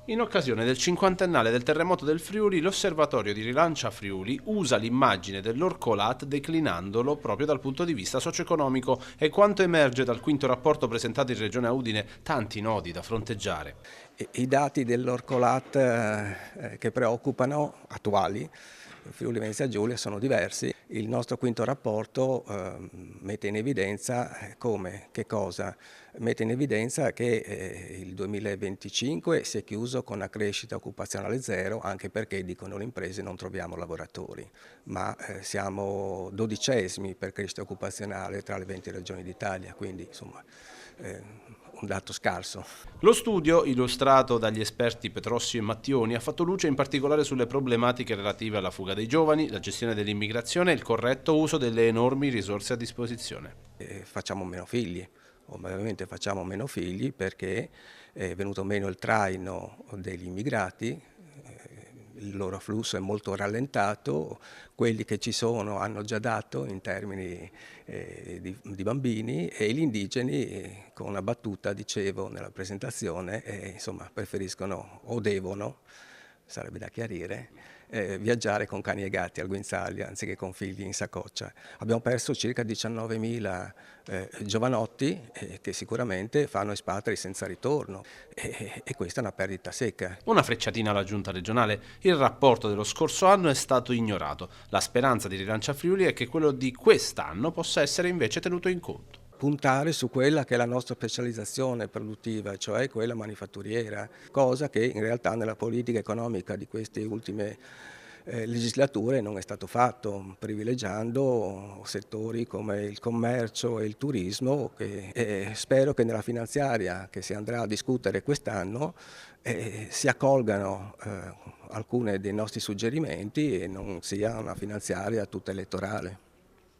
In occasione del cinquantennale del terremoto del Friuli, l'Osservatorio di Rilancia Friuli usa l'immagine dell'Orcolat declinandolo proprio dal punto di vista socio-economico e quanto emerge dal quinto rapporto presentato in Regione a Udine, tanti nodi da fronteggiare. I dati dell'Orcolat che preoccupano, attuali, Friuli Venezia Giulia, sono diversi. Il nostro quinto rapporto mette in evidenza che cosa? Mette in evidenza che il 2025 si è chiuso con una crescita occupazionale zero, anche perché, dicono le imprese, non troviamo lavoratori, ma siamo 12esimi per crescita occupazionale tra le 20 regioni d'Italia, quindi insomma un dato scarso. Lo studio, illustrato dagli esperti Petrossi e Mattioni, ha fatto luce in particolare sulle problematiche relative alla fuga dei giovani, la gestione dell'immigrazione e il corretto uso delle enormi risorse a disposizione. Facciamo meno figli, ovviamente facciamo meno figli perché è venuto meno il traino degli immigrati, il loro afflusso è molto rallentato, quelli che ci sono hanno già dato in termini di bambini e gli indigeni, con una battuta dicevo nella presentazione, insomma preferiscono o devono, sarebbe da chiarire, viaggiare con cani e gatti al guinzaglio anziché con figli in saccoccia. Abbiamo perso circa 19.000 giovanotti che sicuramente fanno espatri senza ritorno e questa è una perdita secca. Una frecciatina alla giunta regionale: il rapporto dello scorso anno è stato ignorato. La speranza di Rilancia Friuli è che quello di quest'anno possa essere invece tenuto in conto. Puntare su quella che è la nostra specializzazione produttiva, cioè quella manifatturiera, cosa che in realtà nella politica economica di queste ultime legislature non è stato fatto, privilegiando settori come il commercio e il turismo, e spero che nella finanziaria che si andrà a discutere quest'anno si accolgano alcuni dei nostri suggerimenti e non sia una finanziaria tutta elettorale.